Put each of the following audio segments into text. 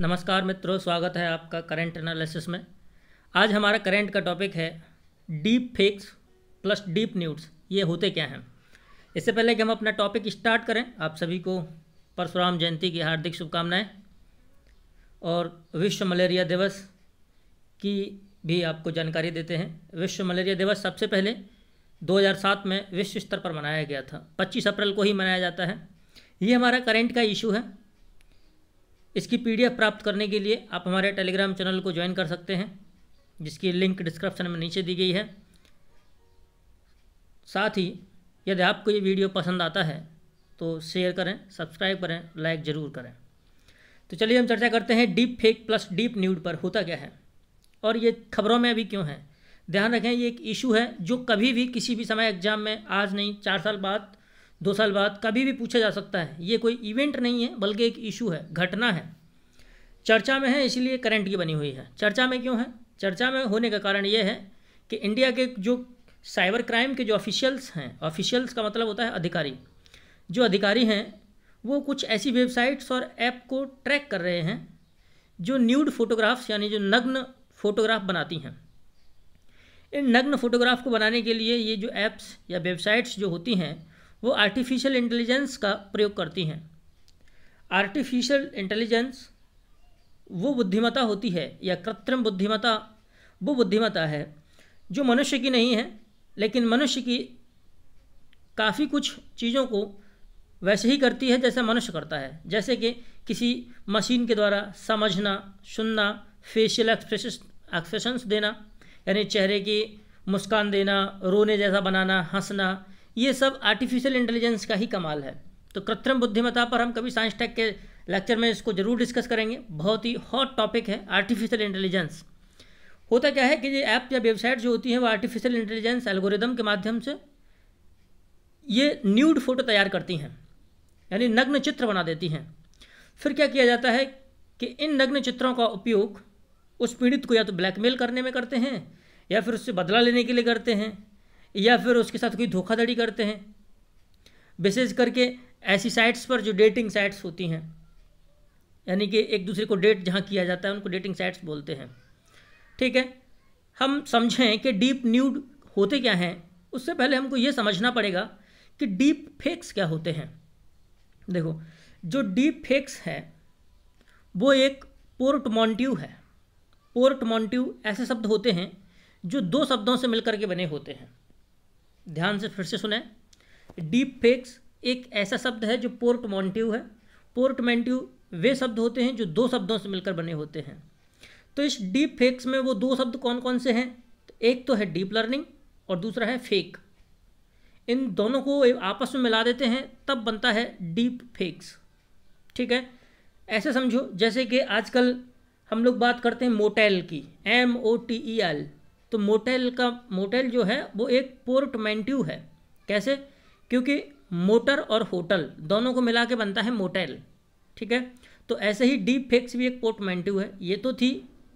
नमस्कार मित्रों, स्वागत है आपका करंट एनालिसिस में। आज हमारा करंट का टॉपिक है deep fakes plus deep nudes. ये होते क्या हैं। इससे पहले कि हम अपना टॉपिक स्टार्ट करें, आप सभी को परशुराम जयंती की हार्दिक शुभकामनाएं और विश्व मलेरिया दिवस की भी आपको जानकारी देते हैं। विश्व मलेरिया दिवस सबसे पहले 2007 में विश्व स्तर पर मनाया गया था। 25 अप्रैल को ही मनाया जाता है। ये हमारा करंट का इशू है। इसकी पीडीएफ प्राप्त करने के लिए आप हमारे टेलीग्राम चैनल को ज्वाइन कर सकते हैं, जिसकी लिंक डिस्क्रिप्शन में नीचे दी गई है। साथ ही यदि आपको ये वीडियो पसंद आता है तो शेयर करें, सब्सक्राइब करें, लाइक ज़रूर करें। तो चलिए हम चर्चा करते हैं deep fake plus deep nude पर होता क्या है और ये खबरों में अभी क्यों है। ध्यान रखें, ये एक इशू है जो कभी भी किसी भी समय एग्जाम में, आज नहीं 4 साल बाद, 2 साल बाद कभी भी पूछा जा सकता है। ये कोई इवेंट नहीं है बल्कि एक इशू है, घटना है, चर्चा में है, इसलिए करंट की बनी हुई है। चर्चा में क्यों है? चर्चा में होने का कारण ये है कि इंडिया के जो साइबर क्राइम के जो ऑफिशियल्स हैं, ऑफिशियल्स का मतलब होता है अधिकारी, जो अधिकारी हैं वो कुछ ऐसी वेबसाइट्स और ऐप को ट्रैक कर रहे हैं जो न्यूड फोटोग्राफ्स यानी जो नग्न फोटोग्राफ बनाती हैं। इन नग्न फोटोग्राफ को बनाने के लिए ये जो ऐप्स या वेबसाइट्स जो होती हैं वो आर्टिफिशियल इंटेलिजेंस का प्रयोग करती हैं। आर्टिफिशियल इंटेलिजेंस वो बुद्धिमत्ता होती है या कृत्रिम बुद्धिमत्ता वो बुद्धिमत्ता है जो मनुष्य की नहीं है, लेकिन मनुष्य की काफ़ी कुछ चीज़ों को वैसे ही करती है जैसे मनुष्य करता है। जैसे कि किसी मशीन के द्वारा समझना, सुनना, फेशियल एक्सप्रेशंस देना यानी चेहरे की मुस्कान देना, रोने जैसा बनाना, हंसना, ये सब आर्टिफिशियल इंटेलिजेंस का ही कमाल है। तो कृत्रिम बुद्धिमत्ता पर हम कभी साइंस टेक के लेक्चर में इसको जरूर डिस्कस करेंगे। बहुत ही हॉट टॉपिक है आर्टिफिशियल इंटेलिजेंस। होता क्या है कि ये ऐप या वेबसाइट जो होती हैं वो आर्टिफिशियल इंटेलिजेंस एल्गोरिदम के माध्यम से ये न्यूड फोटो तैयार करती हैं, यानी नग्न चित्र बना देती हैं। फिर क्या किया जाता है कि इन नग्न चित्रों का उपयोग उस पीड़ित को या तो ब्लैकमेल करने में करते हैं, या फिर उससे बदला लेने के लिए करते हैं, या फिर उसके साथ कोई धोखाधड़ी करते हैं। विशेष करके ऐसी साइट्स पर जो डेटिंग साइट्स होती हैं, यानी कि एक दूसरे को डेट जहाँ किया जाता है उनको डेटिंग साइट्स बोलते हैं। ठीक है, हम समझें कि डीप न्यूड होते क्या हैं। उससे पहले हमको ये समझना पड़ेगा कि डीप फेक्स क्या होते हैं। देखो, जो डीप फेक्स है वो एक पोर्टमोन्ट्यू है। पोर्टमोन्ट्यू ऐसे शब्द होते हैं जो 2 शब्दों से मिलकर के बने होते हैं। ध्यान से फिर से सुने, डीप फेक्स एक ऐसा शब्द है जो पोर्टमोन्ट्यू है। पोर्टमोन्ट्यू वे शब्द होते हैं जो 2 शब्दों से मिलकर बने होते हैं। तो इस डीप फेक्स में वो 2 शब्द कौन कौन से हैं? एक तो है डीप लर्निंग और दूसरा है फेक। इन दोनों को आपस में मिला देते हैं तब बनता है डीप फेक्स। ठीक है, ऐसे समझो जैसे कि आजकल हम लोग बात करते हैं मोटेल की, MOTEL। तो मोटेल जो है वो एक पोर्टमोन्ट्यू है। कैसे? क्योंकि मोटर और होटल दोनों को मिला के बनता है मोटेल। ठीक है, तो ऐसे ही डीप फेक्स भी एक पोर्टमोन्ट्यू है। ये तो थी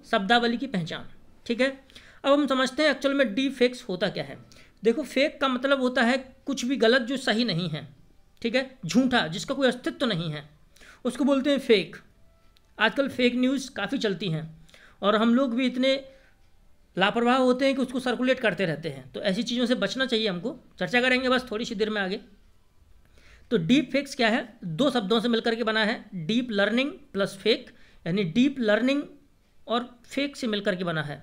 शब्दावली की पहचान। ठीक है, अब हम समझते हैं एक्चुअल में डीप फेक्स होता क्या है। देखो, फेक का मतलब होता है कुछ भी गलत जो सही नहीं है। ठीक है, झूठा जिसका कोई अस्तित्व नहीं है उसको बोलते हैं फेक। आजकल फेक न्यूज़ काफ़ी चलती हैं और हम लोग भी इतने लापरवाह होते हैं कि उसको सर्कुलेट करते रहते हैं। तो ऐसी चीज़ों से बचना चाहिए हमको। चर्चा करेंगे बस थोड़ी सी देर में आगे। तो डीप फेक्स क्या है? 2 शब्दों से मिलकर के बना है, डीप लर्निंग प्लस फेक, यानी डीप लर्निंग और फेक से मिलकर के बना है।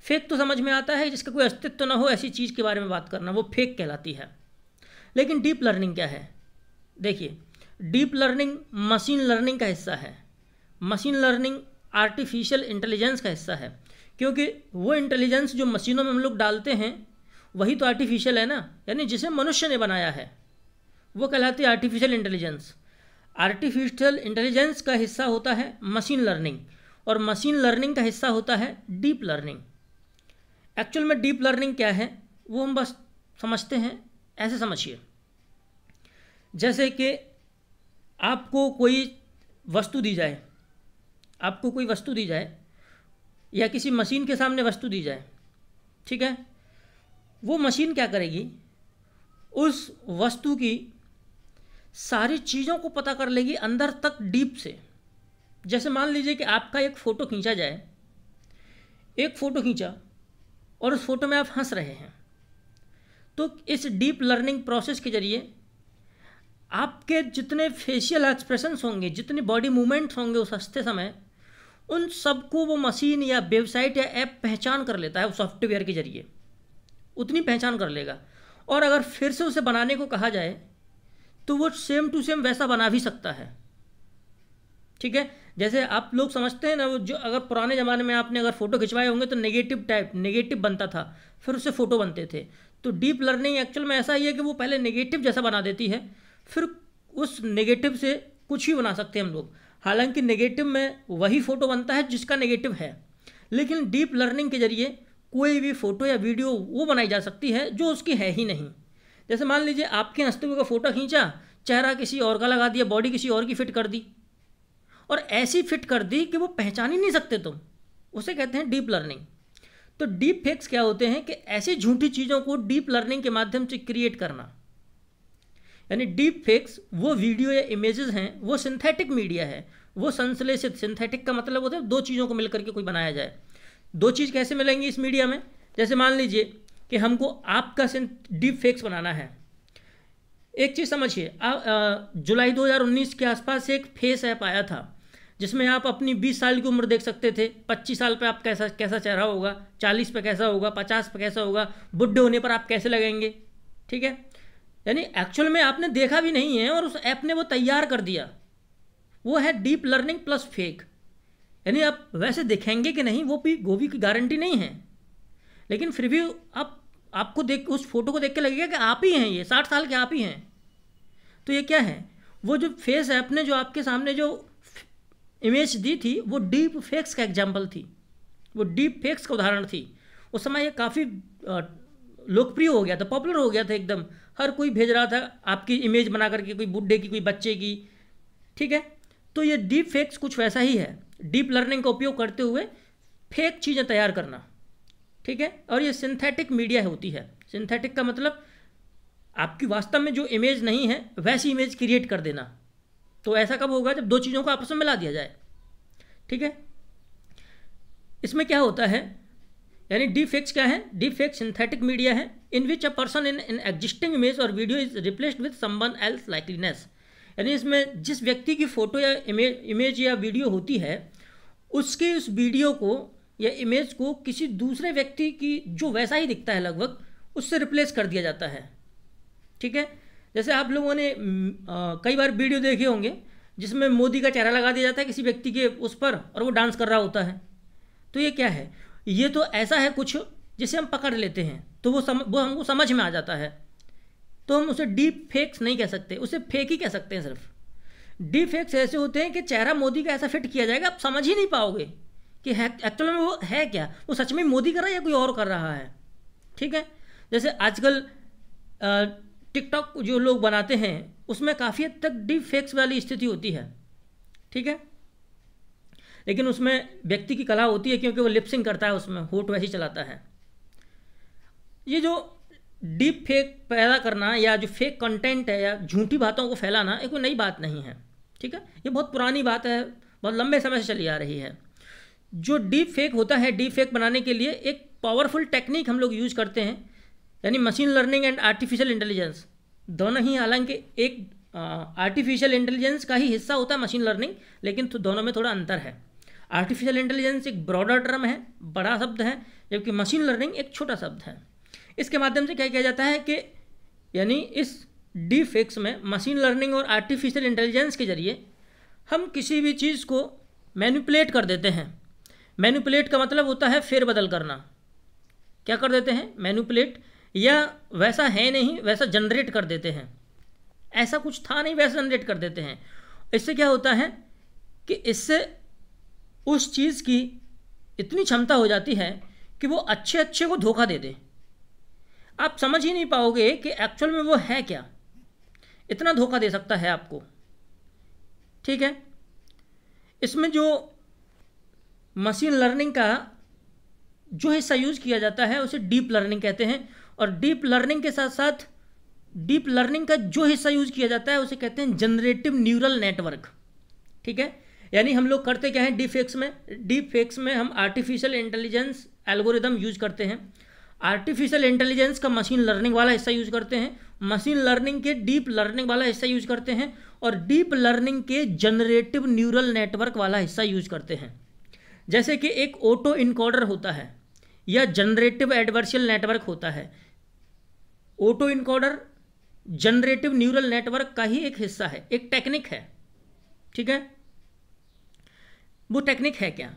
फेक तो समझ में आता है, जिसका कोई अस्तित्व ना हो ऐसी चीज़ के बारे में बात करना, वो फेक कहलाती है। लेकिन डीप लर्निंग क्या है? देखिए, डीप लर्निंग मशीन लर्निंग का हिस्सा है। मशीन लर्निंग आर्टिफिशियल इंटेलिजेंस का हिस्सा है, क्योंकि वो इंटेलिजेंस जो मशीनों में हम लोग डालते हैं वही तो आर्टिफिशियल है ना, यानी जिसे मनुष्य ने बनाया है वो कहलाती है आर्टिफिशियल इंटेलिजेंस। आर्टिफिशियल इंटेलिजेंस का हिस्सा होता है मशीन लर्निंग और मशीन लर्निंग का हिस्सा होता है डीप लर्निंग। एक्चुअल में डीप लर्निंग क्या है वो हम बस समझते हैं। ऐसे समझिए, जैसे कि आपको कोई वस्तु दी जाए, आपको कोई वस्तु दी जाए या किसी मशीन के सामने वस्तु दी जाए। ठीक है, वो मशीन क्या करेगी? उस वस्तु की सारी चीज़ों को पता कर लेगी अंदर तक, डीप से। जैसे मान लीजिए कि आपका एक फ़ोटो खींचा जाए, एक फ़ोटो खींचा और उस फोटो में आप हंस रहे हैं, तो इस डीप लर्निंग प्रोसेस के जरिए आपके जितने फेशियल एक्सप्रेशंस होंगे, जितने बॉडी मूवमेंट्स होंगे उस हंसते समय, उन सबको वो मशीन या वेबसाइट या ऐप पहचान कर लेता है। उस सॉफ्टवेयर के जरिए उतनी पहचान कर लेगा, और अगर फिर से उसे बनाने को कहा जाए तो वो सेम टू सेम वैसा बना भी सकता है। ठीक है, जैसे आप लोग समझते हैं ना, वो जो अगर पुराने ज़माने में आपने अगर फ़ोटो खिंचवाए होंगे तो नेगेटिव बनता था, फिर उससे फ़ोटो बनते थे। तो डीप लर्निंग एक्चुअल में ऐसा ही है कि वो पहले नेगेटिव जैसा बना देती है, फिर उस नेगेटिव से कुछ भी बना सकते हैं हम लोग। हालांकि नेगेटिव में वही फ़ोटो बनता है जिसका नेगेटिव है, लेकिन डीप लर्निंग के जरिए कोई भी फ़ोटो या वीडियो वो बनाई जा सकती है जो उसकी है ही नहीं। जैसे मान लीजिए आपके हंसते हुए का फ़ोटो खींचा, चेहरा किसी और का लगा दिया, बॉडी किसी और की फिट कर दी, और ऐसी फिट कर दी कि वो पहचान ही नहीं सकते तुम, उसे कहते हैं डीप लर्निंग। तो डीप फेक्स क्या होते हैं कि ऐसी झूठी चीज़ों को डीप लर्निंग के माध्यम से क्रिएट करना। यानी डीप फेक्स वो वीडियो या इमेजेस हैं, वो सिंथेटिक मीडिया है, वो संश्लेषित, सिंथेटिक का मतलब होता है दो चीज़ों को मिलकर के कोई बनाया जाए। दो चीज़ कैसे मिलेंगी इस मीडिया में? जैसे मान लीजिए कि हमको आपका डीप फेक्स बनाना है। एक चीज़ समझिए, जुलाई 2019 के आसपास एक फेस ऐप आया था जिसमें आप अपनी 20 साल की उम्र देख सकते थे, 25 साल पे आप कैसा चेहरा होगा, 40 पे कैसा होगा, 50 पे कैसा होगा, बुढ़े होने पर आप कैसे लगेंगे। ठीक है, यानी एक्चुअल में आपने देखा भी नहीं है और उस ऐप ने वो तैयार कर दिया। वो है डीप लर्निंग प्लस फेक। यानी आप वैसे दिखेंगे कि नहीं वो भी की गारंटी नहीं है, लेकिन फिर भी आपको देख, उस फोटो को देख के लगेगा कि आप ही हैं, ये 60 साल के आप ही हैं। तो ये क्या है, वो जो फेस ऐप ने जो आपके सामने जो इमेज दी थी वो डीप फेक्स का एग्जाम्पल थी, वो डीप फेक्स का उदाहरण थी। उस समय ये काफ़ी लोकप्रिय हो गया था, पॉपुलर हो गया था एकदम, हर कोई भेज रहा था आपकी इमेज बना करके, कोई बुड्ढे की, कोई बच्चे की। ठीक है, तो ये डीप फेक्स कुछ वैसा ही है, डीप लर्निंग का उपयोग करते हुए फेक चीज़ें तैयार करना। ठीक है, और ये सिंथेटिक मीडिया होती है। सिंथेटिक का मतलब आपकी वास्तव में जो इमेज नहीं है वैसी इमेज क्रिएट कर देना। तो ऐसा कब होगा? जब दो चीज़ों को आपस में मिला दिया जाए। ठीक है, इसमें क्या होता है, यानी डीप फेक्स क्या है? डीप फेक्स सिंथेटिक मीडिया है in which a person in existing image और video is replaced with someone else likeliness. यानी इसमें जिस व्यक्ति की फ़ोटो या इमेज या वीडियो होती है, उसके उस वीडियो को या इमेज को किसी दूसरे व्यक्ति की जो वैसा ही दिखता है लगभग, उससे रिप्लेस कर दिया जाता है। ठीक है, जैसे आप लोगों ने कई बार वीडियो देखे होंगे जिसमें मोदी का चेहरा लगा दिया जाता है किसी व्यक्ति के उस पर और वो डांस कर रहा होता है। तो ये क्या है? ये तो ऐसा है कुछ जिसे हम पकड़ लेते हैं तो वो हमको समझ में आ जाता है, तो हम उसे डीप फेक्स नहीं कह सकते, उसे फेक ही कह सकते हैं सिर्फ। डीप फेक्स ऐसे होते हैं कि चेहरा मोदी का ऐसा फिट किया जाएगा आप समझ ही नहीं पाओगे कि है एक्चुअल में वो है क्या, वो सच में मोदी कर रहा है या कोई और कर रहा है। ठीक है, जैसे आजकल टिकटॉक जो लोग बनाते हैं उसमें काफ़ी हद तक डीप फेक्स वाली स्थिति होती है। ठीक है, लेकिन उसमें व्यक्ति की कला होती है क्योंकि वो लिपसिंग करता है, उसमें होठ वैसे चलाता है। ये जो डीप फेक पैदा करना या जो फेक कंटेंट है या झूठी बातों को फैलाना, ये कोई नई बात नहीं है। ठीक है, ये बहुत पुरानी बात है, बहुत लंबे समय से चली आ रही है। जो डीप फेक होता है, डीप फेक बनाने के लिए एक पावरफुल टेक्निक हम लोग यूज करते हैं, यानी machine learning and artificial intelligence. दोनों ही, हालांकि एक आर्टिफिशियल इंटेलिजेंस का ही हिस्सा होता है मशीन लर्निंग, लेकिन तो दोनों में थोड़ा अंतर है। आर्टिफिशियल इंटेलिजेंस एक ब्रॉडर टर्म है, बड़ा शब्द है, जबकि मशीन लर्निंग एक छोटा शब्द है। इसके माध्यम से क्या किया जाता है कि यानी इस डीप फेक्स में मशीन लर्निंग और आर्टिफिशियल इंटेलिजेंस के जरिए हम किसी भी चीज़ को मैनिपुलेट कर देते हैं। मैनिपुलेट का मतलब होता है फेरबदल करना। क्या कर देते हैं? मैनिपुलेट, या वैसा है नहीं वैसा जनरेट कर देते हैं, ऐसा कुछ था नहीं वैसा जनरेट कर देते हैं। इससे क्या होता है कि इससे उस चीज़ की इतनी क्षमता हो जाती है कि वो अच्छे को धोखा दे दे, आप समझ ही नहीं पाओगे कि एक्चुअल में वो है क्या, इतना धोखा दे सकता है आपको। ठीक है, इसमें जो मशीन लर्निंग का जो हिस्सा यूज किया जाता है उसे डीप लर्निंग कहते हैं, और डीप लर्निंग के साथ साथ डीप लर्निंग का जो हिस्सा यूज किया जाता है उसे कहते हैं जनरेटिव न्यूरल नेटवर्क। ठीक है, यानी हम लोग करते क्या है डीप फेक्स में हम आर्टिफिशियल इंटेलिजेंस एल्गोरिदम यूज करते हैं। आर्टिफिशियल इंटेलिजेंस का मशीन लर्निंग वाला हिस्सा यूज करते हैं, मशीन लर्निंग के डीप लर्निंग वाला हिस्सा यूज करते हैं, और डीप लर्निंग के जनरेटिव न्यूरल नेटवर्क वाला हिस्सा यूज करते हैं। जैसे कि एक ऑटो इनकोडर होता है या जनरेटिव एडवर्शियल नेटवर्क होता है। Auto encoder generative neural network का ही एक हिस्सा है, एक टेक्निक है, ठीक है। वो टेक्निक है क्या?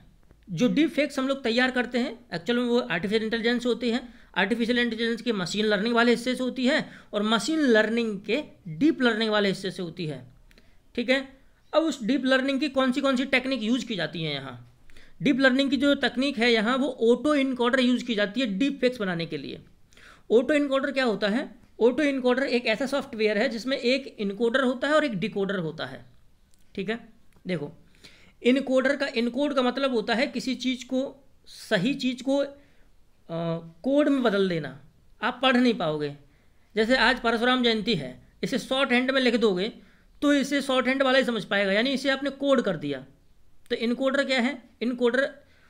जो डीप फेक्स हम लोग तैयार करते हैं एक्चुअल में वो आर्टिफिशियल इंटेलिजेंस होती है। आर्टिफिशियल इंटेलिजेंस के मशीन लर्निंग वाले हिस्से से होती है और मशीन लर्निंग के डीप लर्निंग वाले हिस्से से होती है, ठीक है। अब उस डीप लर्निंग की कौन सी टेक्निक यूज की जाती है यहाँ? डीप लर्निंग की जो तकनीक है यहाँ वो ऑटो इनकोडर यूज की जाती है डीप फेक्स बनाने के लिए। ऑटो इनकोडर क्या होता है? ऑटो इनकोडर एक ऐसा सॉफ्टवेयर है जिसमें एक इनकोडर होता है और एक डिकोडर होता है, ठीक है। देखो, इनकोड का मतलब होता है किसी चीज़ को, सही चीज़ को कोड में बदल देना। आप पढ़ नहीं पाओगे। जैसे आज परशुराम जयंती है, इसे शॉर्ट हैंड में लिख दोगे तो इसे शॉर्ट हैंड वाला ही समझ पाएगा, यानी इसे आपने कोड कर दिया। तो इनकोडर क्या है? इनकोडर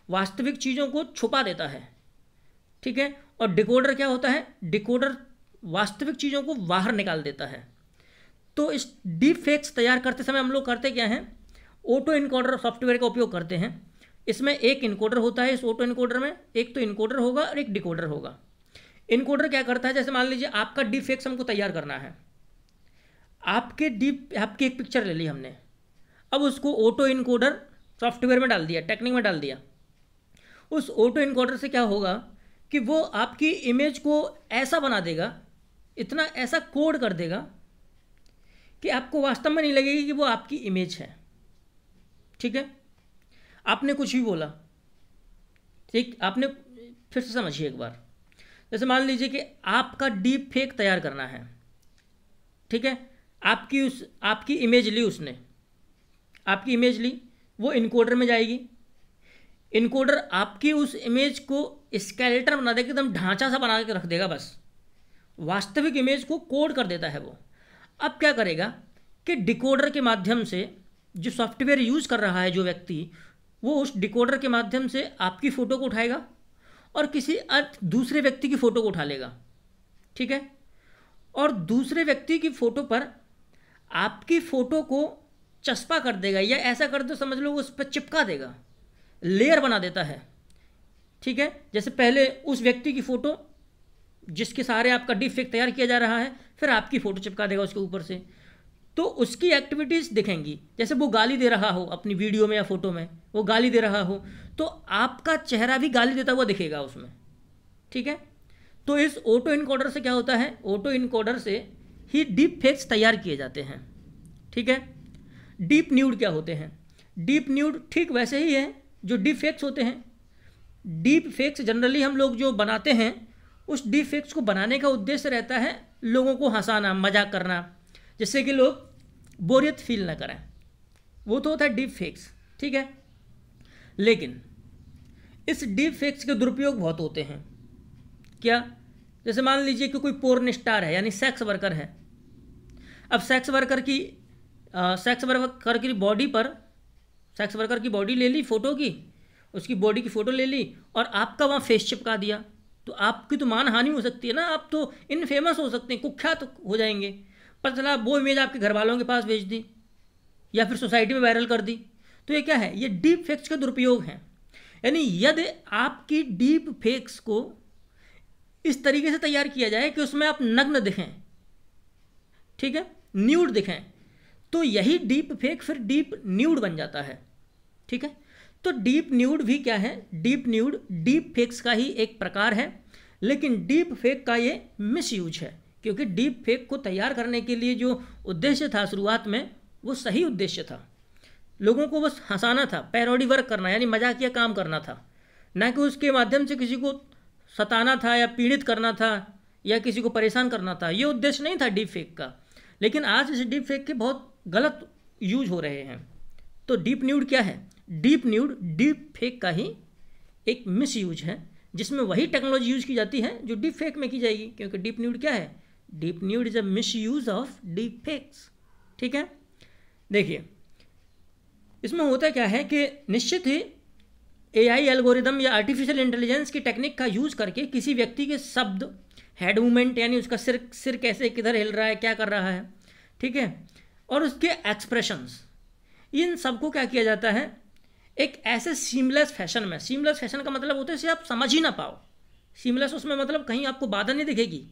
वास्तविक चीज़ों को छुपा देता है, ठीक है। और डिकोडर क्या होता है? डिकोडर वास्तविक चीज़ों को बाहर निकाल देता है। तो इस डीप फेक्स तैयार करते समय हम लोग करते क्या हैं? ऑटो इनकोडर सॉफ्टवेयर का उपयोग करते हैं। इसमें एक इनकोडर होता है। इस ऑटो इनकोडर में एक तो इनकोडर होगा और एक डिकोडर होगा। इनकोडर क्या करता है? जैसे मान लीजिए आपका डीप फेक्स हमको तैयार करना है। आपकी एक पिक्चर ले ली हमने, अब उसको ऑटो इनकोडर सॉफ्टवेयर में डाल दिया, टेक्निक में डाल दिया। उस ऑटो इनकोडर से क्या होगा कि वो आपकी इमेज को ऐसा बना देगा, इतना ऐसा कोड कर देगा कि आपको वास्तव में नहीं लगेगी कि वो आपकी इमेज है, ठीक है। आपने कुछ भी बोला, ठीक, आपने फिर से समझिए एक बार। जैसे मान लीजिए कि आपका डीप फेक तैयार करना है, ठीक है। आपकी इमेज ली उसने, आपकी इमेज ली, वो इनकोडर में जाएगी। इनकोडर आपकी उस इमेज को स्केलेटन बना देगा, एकदम ढांचा सा बना के रख देगा, बस वास्तविक इमेज को कोड कर देता है वो। अब क्या करेगा कि डिकोडर के माध्यम से जो सॉफ्टवेयर यूज़ कर रहा है जो व्यक्ति, वो उस डिकोडर के माध्यम से आपकी फ़ोटो को उठाएगा और किसी दूसरे व्यक्ति की फ़ोटो को उठा लेगा, ठीक है। और दूसरे व्यक्ति की फ़ोटो पर आपकी फ़ोटो को चस्पा कर देगा, या ऐसा कर दो समझ लो उस पर चिपका देगा, लेयर बना देता है, ठीक है। जैसे पहले उस व्यक्ति की फ़ोटो जिसके सहारे आपका डीप फेक तैयार किया जा रहा है, फिर आपकी फ़ोटो चिपका देगा उसके ऊपर से, तो उसकी एक्टिविटीज़ दिखेंगी। जैसे वो गाली दे रहा हो अपनी वीडियो में या फोटो में, वो गाली दे रहा हो तो आपका चेहरा भी गाली देता हुआ दिखेगा उसमें, ठीक है। तो इस ऑटो इनकोडर से क्या होता है? ऑटो इनकोडर से ही डीप फेक्स तैयार किए जाते हैं, ठीक है। डीप न्यूड क्या होते हैं? डीप न्यूड ठीक वैसे ही है जो डीप फेक्स होते हैं। डीप फेक्स जनरली हम लोग जो बनाते हैं, उस डीप फेक्स को बनाने का उद्देश्य रहता है लोगों को हंसाना, मजाक करना, जिससे कि लोग बोरियत फील ना करें। वो तो होता है डीप फेक्स, ठीक है। लेकिन इस डीप फेक्स के दुरुपयोग बहुत होते हैं। क्या? जैसे मान लीजिए कि कोई पोर्न स्टार है, यानी सेक्स वर्कर है। अब सेक्स वर्कर की बॉडी ले ली फ़ोटो की, उसकी बॉडी की फ़ोटो ले ली और आपका वहाँ फेस चिपका दिया, तो आपकी तो मान हानि हो सकती है ना, आप तो इनफेमस हो सकते हैं, कुख्यात हो जाएंगे। पता चला वो इमेज आपके घर वालों के पास भेज दी या फिर सोसाइटी में वायरल कर दी। तो ये क्या है? ये डीप फेक्स के दुरुपयोग हैं। यानी यदि आपकी डीप फेक्स को इस तरीके से तैयार किया जाए कि उसमें आप नग्न दिखें, ठीक है, न्यूड दिखें, तो यही डीप फेक फिर डीप न्यूड बन जाता है, ठीक है। तो डीप न्यूड भी क्या है? डीप न्यूड डीप फेक्स का ही एक प्रकार है, लेकिन डीप फेक का ये मिसयूज है, क्योंकि डीप फेक को तैयार करने के लिए जो उद्देश्य था शुरुआत में, वो सही उद्देश्य था। लोगों को बस हंसाना था, पैरोडी वर्क करना, यानी मजाकिया काम करना था, ना कि उसके माध्यम से किसी को सताना था या पीड़ित करना था या किसी को परेशान करना था। ये उद्देश्य नहीं था डीप फेक का। लेकिन आज इस डीप फेक के बहुत गलत यूज हो रहे हैं। तो डीप न्यूड क्या है? डीप न्यूड डीप फेक का ही एक मिस यूज है, जिसमें वही टेक्नोलॉजी यूज की जाती है जो डीप फेक में की जाएगी, क्योंकि डीप न्यूड क्या है? Deep nude is a miss use of deep fakes, ठीक है। देखिए, इसमें होता क्या है कि निश्चित ही एआई एल्गोरिदम या आर्टिफिशियल इंटेलिजेंस की टेक्निक का यूज़ करके किसी व्यक्ति के शब्द, हेड मूवमेंट यानी उसका सिर कैसे किधर हिल रहा है, क्या कर रहा है, ठीक है, और उसके एक्सप्रेशंस, इन सबको क्या किया जाता है एक ऐसे सीमलेस फैशन में। सीमलेस फैशन का मतलब होता है इसे आप समझ ही ना पाओ। सीमलेस उसमें मतलब कहीं आपको बाधा नहीं दिखेगी।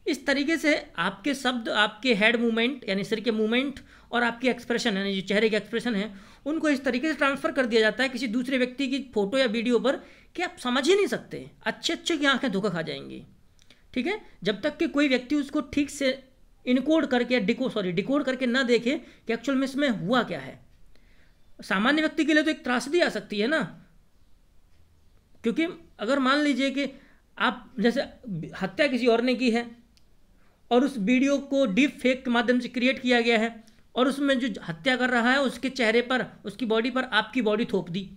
इस तरीके से आपके शब्द, आपके हेड मूवमेंट यानी सिर के मूवमेंट और आपकी एक्सप्रेशन यानी जो चेहरे के एक्सप्रेशन है, उनको इस तरीके से ट्रांसफ़र कर दिया जाता है किसी दूसरे व्यक्ति की फ़ोटो या वीडियो पर कि आप समझ ही नहीं सकते। अच्छे की आंखें धोखा खा जाएंगी, ठीक है, जब तक कि कोई व्यक्ति उसको ठीक से इनकोड करके डिकोड करके ना देखे कि एक्चुअल में इसमें हुआ क्या है। सामान्य व्यक्ति के लिए तो एक त्रासदी आ सकती है ना, क्योंकि अगर मान लीजिए कि आप जैसे हत्या किसी और ने की है और उस वीडियो को डीप फेक के माध्यम से क्रिएट किया गया है और उसमें जो हत्या कर रहा है उसके चेहरे पर, उसकी बॉडी पर आपकी बॉडी थोप दी,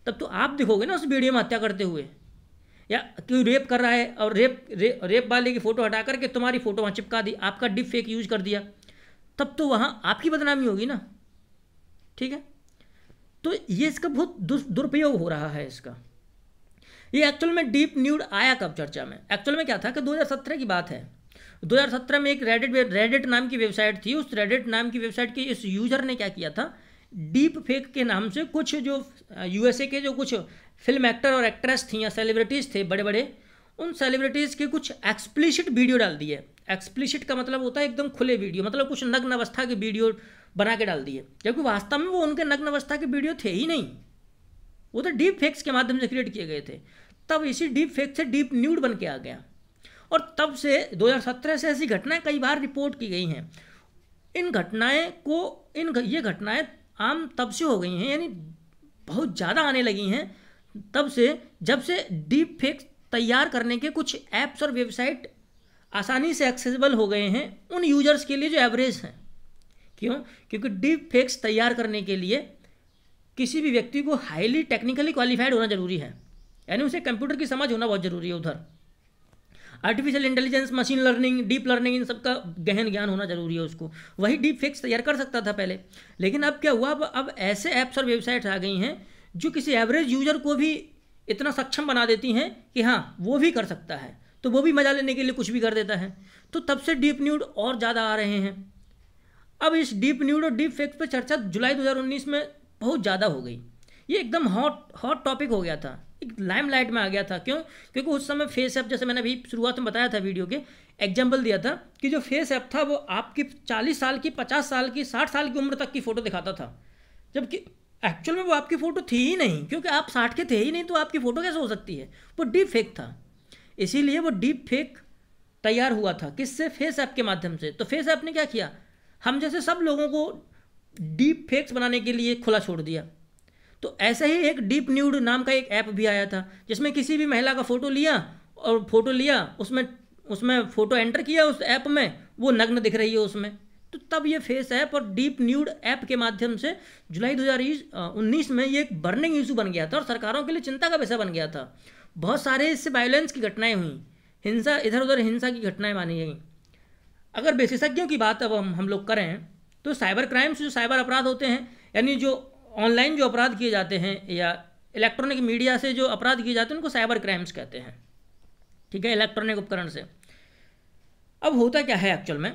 तब तो आप दिखोगे ना उस वीडियो में हत्या करते हुए। या कोई रेप कर रहा है और रेप वाले की फ़ोटो हटा करके तुम्हारी फ़ोटो वहाँ चिपका दी, आपका डीप फेक यूज कर दिया, तब तो वहाँ आपकी बदनामी होगी ना, ठीक है। तो ये इसका बहुत दुरुपयोग हो रहा है इसका। ये एक्चुअल में डीप न्यूड आया कब चर्चा में? एक्चुअल में क्या था कि 2017 की बात है। 2017 में एक रेडिट नाम की वेबसाइट थी। उस रेडिट नाम की वेबसाइट के इस यूजर ने क्या किया था, डीप फेक के नाम से कुछ जो यूएसए के जो कुछ फिल्म एक्टर और एक्ट्रेस थी या सेलिब्रिटीज़ थे बड़े बड़े, उन सेलिब्रिटीज़ के कुछ एक्सप्लिसिट वीडियो डाल दिए। एक्सप्लिसिट का मतलब होता है एकदम खुले वीडियो, मतलब कुछ नग्न अवस्था के वीडियो बना के डाल दिए, जबकि वास्तव में वो उनके नग्न अवस्था के वीडियो थे ही नहीं, वो तो डीप फेक्स के माध्यम से क्रिएट किए गए थे। तब इसी डीप फेक से डीप न्यूड बन के आ गया और तब से 2017 से ऐसी घटनाएं कई बार रिपोर्ट की गई हैं। ये घटनाएं आम तब से हो गई हैं, यानी बहुत ज़्यादा आने लगी हैं तब से, जब से डीप फेक तैयार करने के कुछ ऐप्स और वेबसाइट आसानी से एक्सेसिबल हो गए हैं उन यूजर्स के लिए जो एवरेज हैं। क्यों? क्योंकि डीप फेक्स तैयार करने के लिए किसी भी व्यक्ति को हाईली टेक्निकली क्वालिफाइड होना जरूरी है, यानी उसे कंप्यूटर की समझ होना बहुत ज़रूरी है। उधर artificial intelligence, machine learning, deep learning, इन सब का गहन ज्ञान होना जरूरी है उसको। वही डीप फेक्स तैयार कर सकता था पहले, लेकिन अब क्या हुआ, अब ऐसे ऐप्स और वेबसाइट्स आ गई हैं जो किसी एवरेज यूजर को भी इतना सक्षम बना देती हैं कि हाँ वो भी कर सकता है, तो वो भी मजा लेने के लिए कुछ भी कर देता है। तो तब से डीप न्यूड और ज़्यादा आ रहे हैं। अब इस डीप न्यूड और डीप फेक्स पर चर्चा जुलाई 2019 में बहुत ज़्यादा हो गई। ये एकदम हॉट टॉपिक हो गया था, एक लाइमलाइट में आ गया था। क्यों? क्योंकि उस समय फेस ऐप, जैसे मैंने अभी शुरुआत में बताया था वीडियो के, एग्जाम्पल दिया था कि जो फेस ऐप था वो आपकी 40 साल की, 50 साल की, 60 साल की उम्र तक की फ़ोटो दिखाता था, जबकि एक्चुअल में वो आपकी फ़ोटो थी ही नहीं, क्योंकि आप 60 के थे ही नहीं, तो आपकी फ़ोटो कैसे हो सकती है? वो डीप फेक था। इसीलिए वो डीप फेक तैयार हुआ था, किससे? फेस ऐप के माध्यम से। तो फेस ऐप ने क्या किया, हम जैसे सब लोगों को डीप फेक्स बनाने के लिए खुला छोड़ दिया। तो ऐसे ही एक डीप न्यूड नाम का एक ऐप भी आया था, जिसमें किसी भी महिला का फ़ोटो लिया और फोटो लिया, उसमें फ़ोटो एंटर किया उस ऐप में, वो नग्न दिख रही है उसमें। तो तब ये फेस ऐप और डीप न्यूड ऐप के माध्यम से जुलाई 2019 में ये एक बर्निंग इशू बन गया था और सरकारों के लिए चिंता का विषय बन गया था। बहुत सारे इससे वायलेंस की घटनाएँ हुई, हिंसा, इधर उधर हिंसा की घटनाएँ मानी गई। अगर विशेषज्ञों की बात अब हम लोग करें तो साइबर क्राइम्स, जो साइबर अपराध होते हैं, यानी जो ऑनलाइन जो अपराध किए जाते हैं या इलेक्ट्रॉनिक मीडिया से जो अपराध किए जाते हैं, उनको साइबर क्राइम्स कहते हैं, ठीक है, इलेक्ट्रॉनिक उपकरण से। अब होता क्या है एक्चुअल में,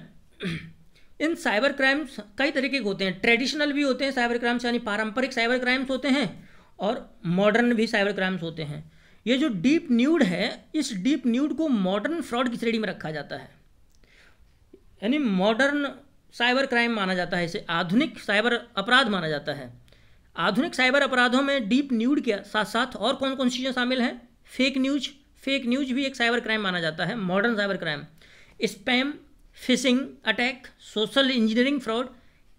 इन साइबर क्राइम्स कई तरीके के होते हैं। ट्रेडिशनल भी होते हैं साइबर क्राइम्स, यानी पारंपरिक साइबर क्राइम्स होते हैं, और मॉडर्न भी साइबर क्राइम्स होते हैं। ये जो डीप न्यूड है, इस डीप न्यूड को मॉडर्न फ्रॉड की श्रेणी में रखा जाता है, यानी मॉडर्न साइबर क्राइम माना जाता है इसे, आधुनिक साइबर अपराध माना जाता है। आधुनिक साइबर अपराधों में डीप न्यूड के साथ साथ और कौन कौन सी चीज़ें शामिल हैं? फेक न्यूज भी एक साइबर क्राइम माना जाता है, modern cyber crime. Spam, phishing attack, social engineering fraud,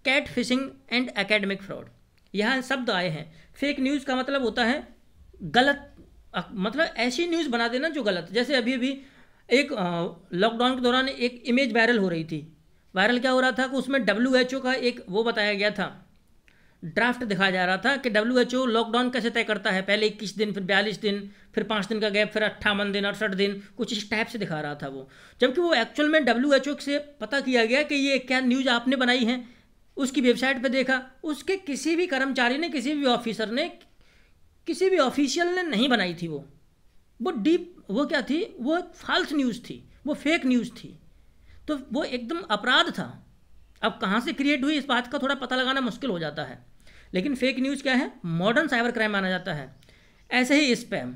catfishing and academic fraud, यहाँ शब्द आए हैं। फेक न्यूज़ का मतलब होता है गलत, मतलब ऐसी न्यूज़ बना देना जो गलत। जैसे अभी एक लॉकडाउन के दौरान एक इमेज वायरल हो रही थी। वायरल क्या हो रहा था कि उसमें WHO का एक वो बताया गया था, ड्राफ्ट दिखाया जा रहा था कि WHO लॉकडाउन कैसे तय करता है, पहले 21 दिन, फिर 42 दिन, फिर 5 दिन का गैप, फिर 58 दिन, 68 दिन, कुछ इस टाइप से दिखा रहा था वो। जबकि वो एक्चुअल में WHO से पता किया गया कि ये क्या न्यूज़ आपने बनाई है, उसकी वेबसाइट पे देखा, उसके किसी भी कर्मचारी ने, किसी भी ऑफिसर ने, किसी भी ऑफिशियल ने नहीं बनाई थी वो क्या थी, वो फॉल्स न्यूज़ थी, वो फेक न्यूज़ थी। तो वो एकदम अपराध था। अब कहाँ से क्रिएट हुई इस बात का थोड़ा पता लगाना मुश्किल हो जाता है, लेकिन फेक न्यूज़ क्या है, मॉडर्न साइबर क्राइम माना जाता है। ऐसे ही स्पैम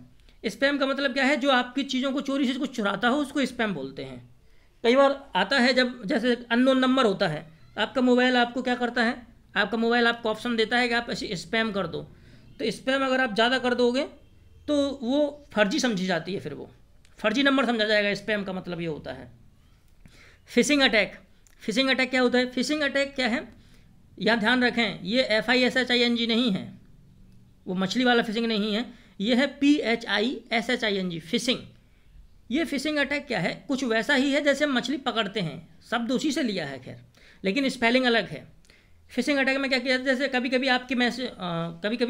का मतलब क्या है, जो आपकी चीज़ों को चोरी से कुछ चुराता हो उसको स्पैम बोलते हैं। कई बार आता है जब जैसे अननोन नंबर होता है, आपका मोबाइल आपको क्या करता है, आपका मोबाइल आपको ऑप्शन देता है कि आप ऐसे स्पैम कर दो। तो स्पैम अगर आप ज़्यादा कर दोगे तो वो फर्जी समझी जाती है, फिर वो फर्जी नंबर समझा जाएगा। स्पैम का मतलब ये होता है। फिशिंग अटैक क्या होता है, फिशिंग अटैक क्या है, यहाँ ध्यान रखें, ये FISHING नहीं है, वो मछली वाला फिशिंग नहीं है, ये है PHISHING फिशिंग। ये फिशिंग अटैक क्या है, कुछ वैसा ही है जैसे हम मछली पकड़ते हैं, शब्द उसी से लिया है खैर, लेकिन स्पेलिंग अलग है। फिशिंग अटैक में क्या किया जाता है, जैसे कभी कभी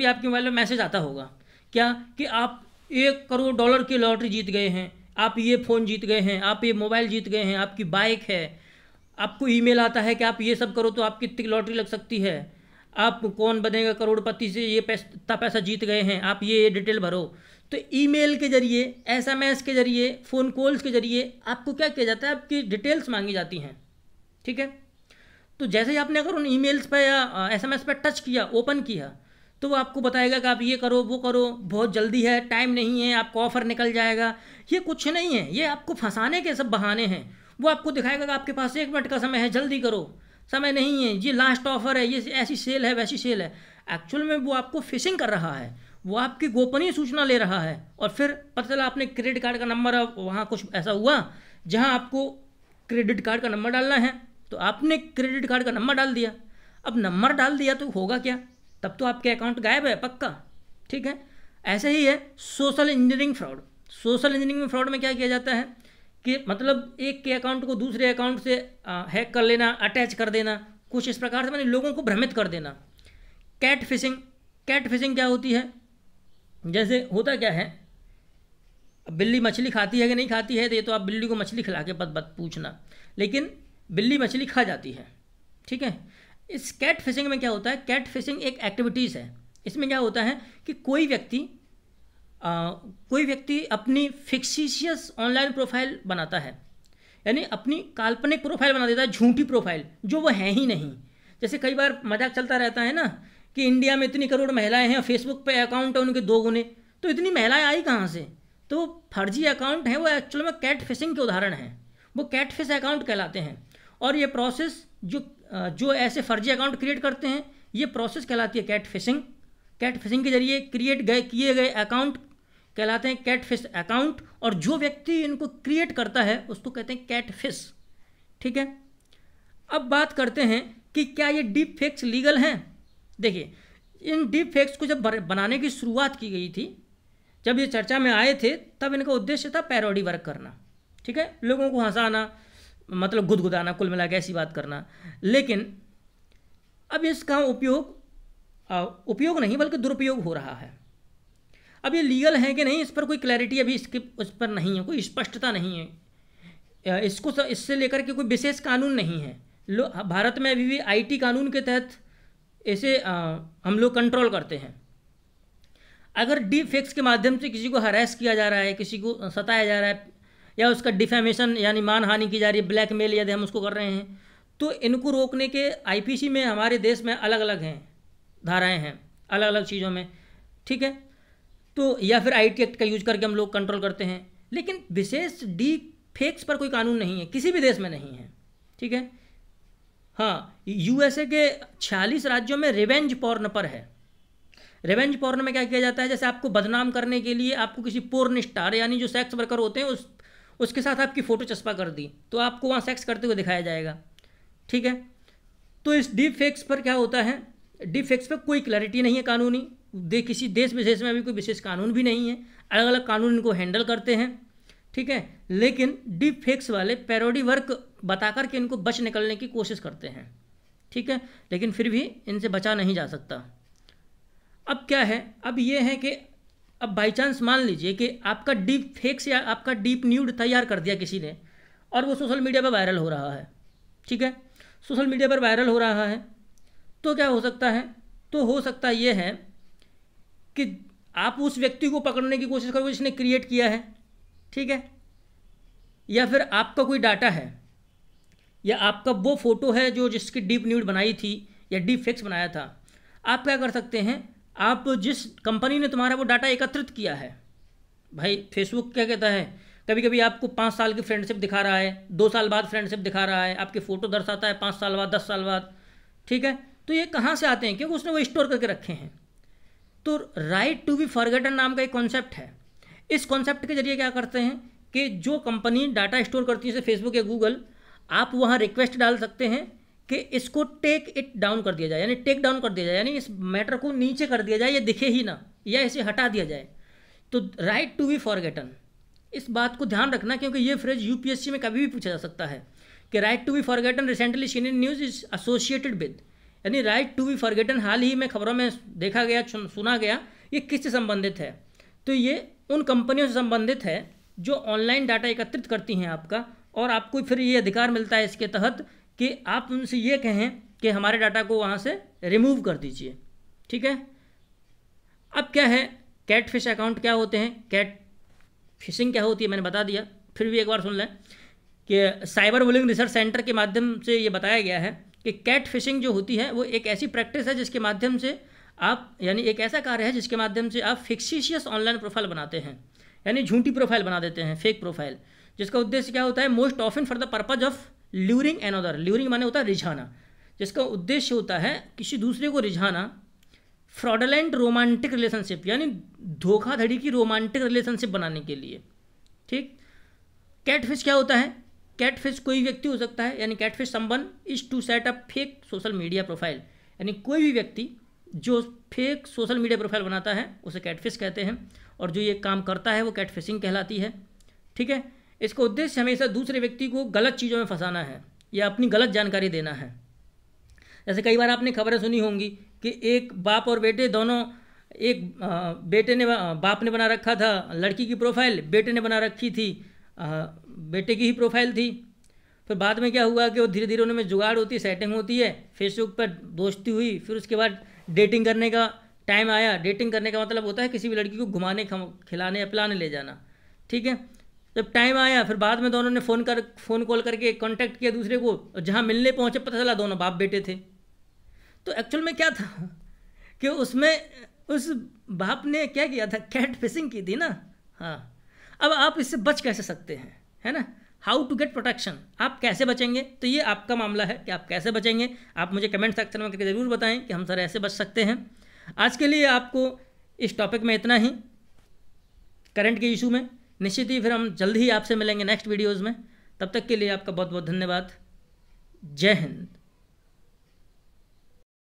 आपके मोबाइल में मैसेज आता होगा क्या कि आप $1 करोड़ की लॉटरी जीत गए हैं, आप ये फ़ोन जीत गए हैं, आप ये मोबाइल जीत गए हैं, आपकी बाइक है, आपको ईमेल आता है कि आप ये सब करो तो आपकी इतनी लॉटरी लग सकती है, आप कौन बनेगा करोड़पति से ये इतना पैसा जीत गए हैं, आप ये डिटेल भरो। तो ईमेल के जरिए, SMS के जरिए, फ़ोन कॉल्स के जरिए आपको क्या किया जाता है, आपकी डिटेल्स मांगी जाती हैं। ठीक है, तो जैसे ही आपने अगर उन ईमेल्स पर या SMS पर टच किया, ओपन किया, तो वो आपको बताएगा कि आप ये करो, वो करो, बहुत जल्दी है, टाइम नहीं है, आपको ऑफ़र निकल जाएगा। ये कुछ नहीं है, ये आपको फंसाने के सब बहाने हैं। वो आपको दिखाएगा कि आपके पास 1 मिनट का समय है, जल्दी करो, समय नहीं है, ये लास्ट ऑफर है, ये ऐसी सेल है, वैसी सेल है। एक्चुअल में वो आपको फिशिंग कर रहा है, वो आपकी गोपनीय सूचना ले रहा है। और फिर पता चला आपने क्रेडिट कार्ड का नंबर, वहाँ कुछ ऐसा हुआ जहाँ आपको क्रेडिट कार्ड का नंबर डालना है, तो आपने क्रेडिट कार्ड का नंबर डाल दिया। अब नंबर डाल दिया तो होगा क्या, तब तो आपके अकाउंट गायब है पक्का। ठीक है, ऐसे ही है social engineering fraud. Social engineering fraud में क्या किया जाता है कि मतलब एक के अकाउंट को दूसरे अकाउंट से हैक कर लेना, अटैच कर देना, कुछ इस प्रकार से मैंने लोगों को भ्रमित कर देना। कैट फिशिंग क्या होती है, जैसे होता क्या है, बिल्ली मछली खाती है कि नहीं खाती है, तो ये तो आप बिल्ली को मछली खिला के बत पूछना, लेकिन बिल्ली मछली खा जाती है। ठीक है, इस कैट फिशिंग में क्या होता है, कैट फिशिंग एक एक्टिविटीज़ है। इसमें क्या होता है कि कोई व्यक्ति अपनी फिक्सिशियस ऑनलाइन प्रोफाइल बनाता है, यानी अपनी काल्पनिक प्रोफाइल बना देता है, झूठी प्रोफाइल जो वो है ही नहीं। जैसे कई बार मजाक चलता रहता है ना कि इंडिया में इतनी करोड़ महिलाएं हैं, फेसबुक पे अकाउंट है उनके 2 गुने, तो इतनी महिलाएं आई कहाँ से, तो फर्जी अकाउंट हैं वो, एक्चुअल में कैट फिशिंग के उदाहरण हैं, वो कैट फिश अकाउंट कहलाते हैं। और ये प्रोसेस जो ऐसे फर्जी अकाउंट क्रिएट करते हैं, ये प्रोसेस कहलाती है कैट फिशिंग। कैट फिशिंग के जरिए किए गए अकाउंट कहलाते हैं कैट फिश अकाउंट, और जो व्यक्ति इनको क्रिएट करता है उसको कहते हैं कैट फिश। ठीक है, अब बात करते हैं कि क्या ये डीप फेक्स लीगल हैं। देखिए, इन डीप फेक्स को जब बनाने की शुरुआत की गई थी, जब ये चर्चा में आए थे, तब इनका उद्देश्य था पैरोडी वर्क करना। ठीक है, लोगों को हंसाना, मतलब गुदगुदाना, कुल मिला के ऐसी बात करना। लेकिन अब इसका उपयोग नहीं बल्कि दुरुपयोग हो रहा है। अब ये लीगल है कि नहीं, इस पर कोई क्लैरिटी अभी उस पर नहीं है, कोई स्पष्टता नहीं है। इससे लेकर के कोई विशेष कानून नहीं है। भारत में अभी भी IT कानून के तहत इसे हम लोग कंट्रोल करते हैं। अगर डीप फेक्स के माध्यम से किसी को हरास किया जा रहा है, किसी को सताया जा रहा है, या उसका डिफेमेशन यानी मानहानि की जा रही है, ब्लैकमेल यदि हम उसको कर रहे हैं, तो इनको रोकने के IPC में हमारे देश में अलग अलग हैं, धाराएं हैं अलग अलग चीज़ों में। ठीक है, तो या फिर IT एक्ट का यूज करके हम लोग कंट्रोल करते हैं, लेकिन विशेष डीप फेक्स पर कोई कानून नहीं है, किसी भी देश में नहीं है। ठीक है, हाँ, USA के 46 राज्यों में रिवेंज पॉर्न पर है। रिवेंज पॉर्न में क्या किया जाता है, जैसे आपको बदनाम करने के लिए आपको किसी पोर्न स्टार यानी जो सेक्स वर्कर होते हैं उसके साथ आपकी फ़ोटो चस्पा कर दी, तो आपको वहाँ सेक्स करते हुए दिखाया जाएगा। ठीक है, तो इस डीप फेक्स पर क्या होता है, डीप फेक्स पर कोई क्लैरिटी नहीं है कानूनी, किसी देश विशेष में अभी कोई विशेष कानून भी नहीं है, अलग अलग कानून इनको हैंडल करते हैं। ठीक है, लेकिन डीप फेक्स वाले पैरोडी वर्क बता कर के इनको बच निकलने की कोशिश करते हैं। ठीक है, लेकिन फिर भी इनसे बचा नहीं जा सकता। अब क्या है, अब ये है कि अब बाई चांस मान लीजिए कि आपका डीप फेक्स या आपका डीप न्यूड तैयार कर दिया किसी ने, और वो सोशल मीडिया पर वायरल हो रहा है। ठीक है, सोशल मीडिया पर वायरल हो रहा है, तो क्या हो सकता है, तो हो सकता ये है कि आप उस व्यक्ति को पकड़ने की कोशिश करोगे जिसने क्रिएट किया है, ठीक है, या फिर आपका कोई डाटा है, या आपका वो फोटो है जो जिसकी डीप न्यूड बनाई थी या डीप फेक्स बनाया था। आप क्या कर सकते हैं, आप जिस कंपनी ने तुम्हारा वो डाटा एकत्रित किया है, भाई फेसबुक क्या कहता है, कभी कभी आपको 5 साल की फ्रेंडशिप दिखा रहा है, 2 साल बाद फ्रेंडशिप दिखा रहा है, आपकी फ़ोटो दर्शाता है 5 साल बाद, 10 साल बाद, ठीक है। तो ये कहाँ से आते हैं, क्योंकि उसने वो स्टोर करके रखे हैं। तो राइट टू बी फॉरगेटन नाम का एक कॉन्सेप्ट है। इस कॉन्सेप्ट के जरिए क्या करते हैं कि जो कंपनी डाटा स्टोर करती है जैसे फेसबुक या गूगल, आप वहाँ रिक्वेस्ट डाल सकते हैं कि इसको टेक इट डाउन कर दिया जाए, यानी टेक डाउन कर दिया जाए, यानी इस मैटर को नीचे कर दिया जाए, ये दिखे ही ना, या इसे हटा दिया जाए। तो राइट टू बी फॉरगेटन, इस बात को ध्यान रखना, क्योंकि ये फ्रेज यूपीएससी में कभी भी पूछा जा सकता है कि right to be forgotten recently seen in news is associated with, यानी राइट टू बी फॉरगेटन हाल ही में खबरों में देखा गया, सुना गया, ये किससे संबंधित है। तो ये उन कंपनियों से संबंधित है जो ऑनलाइन डाटा एकत्रित करती हैं आपका, और आपको फिर ये अधिकार मिलता है इसके तहत कि आप उनसे ये कहें कि हमारे डाटा को वहाँ से रिमूव कर दीजिए, ठीक है। अब क्या है, कैटफिश अकाउंट क्या होते हैं, कैट फिशिंग क्या होती है, मैंने बता दिया, फिर भी एक बार सुन लें कि साइबर बुलिंग रिसर्च सेंटर के माध्यम से ये बताया गया है कि कैट फिशिंग जो होती है वो एक ऐसी प्रैक्टिस है जिसके माध्यम से आप, यानी एक ऐसा कार्य है जिसके माध्यम से आप फिक्सिशियस ऑनलाइन प्रोफाइल बनाते हैं, यानी झूठी प्रोफाइल बना देते हैं, फेक प्रोफाइल, जिसका उद्देश्य क्या होता है, most often for the purpose of luring another, luring माने होता है रिझाना, जिसका उद्देश्य होता है किसी दूसरे को रिझाना, फ्रॉडलेंट रोमांटिक रिलेशनशिप, यानी धोखाधड़ी की रोमांटिक रिलेशनशिप बनाने के लिए, ठीक। कैटफिश क्या होता है, कैटफिश कोई व्यक्ति हो सकता है, यानी catfish someone is to set up fake social media profile, यानी कोई भी व्यक्ति जो फेक सोशल मीडिया प्रोफाइल बनाता है उसे कैटफिश कहते हैं, और जो ये काम करता है वो कैटफिशिंग कहलाती है, ठीक है। इसका उद्देश्य हमेशा दूसरे व्यक्ति को गलत चीज़ों में फंसाना है या अपनी गलत जानकारी देना है। जैसे कई बार आपने खबरें सुनी होंगी कि एक बाप और बेटे दोनों, एक बेटे ने, बाप ने बना रखा था लड़की की प्रोफाइल, बेटे ने बना रखी थी बेटे की ही प्रोफाइल थी। फिर बाद में क्या हुआ कि वो धीरे धीरे उनमें जुगाड़ होती है, सेटिंग होती है, फेसबुक पर दोस्ती हुई, फिर उसके बाद डेटिंग करने का टाइम आया। डेटिंग करने का मतलब होता है किसी भी लड़की को घुमाने, खिलाने या पिलाने ले जाना, ठीक है। जब टाइम आया फिर बाद में दोनों ने फ़ोन कॉल करके कांटेक्ट किया दूसरे को, और जहाँ मिलने पहुँचे पता चला दोनों बाप बेटे थे। तो एक्चुअल में क्या था कि उसमें उस बाप ने क्या किया था, कैट फिशिंग की थी ना। हाँ, अब आप इससे बच कैसे सकते हैं, है ना, हाउ टू गेट प्रोटेक्शन, आप कैसे बचेंगे, तो ये आपका मामला है कि आप कैसे बचेंगे। आप मुझे कमेंट सेक्शन में करके ज़रूर बताएं कि हम सर ऐसे बच सकते हैं। आज के लिए आपको इस टॉपिक में इतना ही, करंट के इशू में। निश्चित ही फिर हम जल्द ही आपसे मिलेंगे नेक्स्ट वीडियोज़ में। तब तक के लिए आपका बहुत बहुत धन्यवाद। जय हिंद।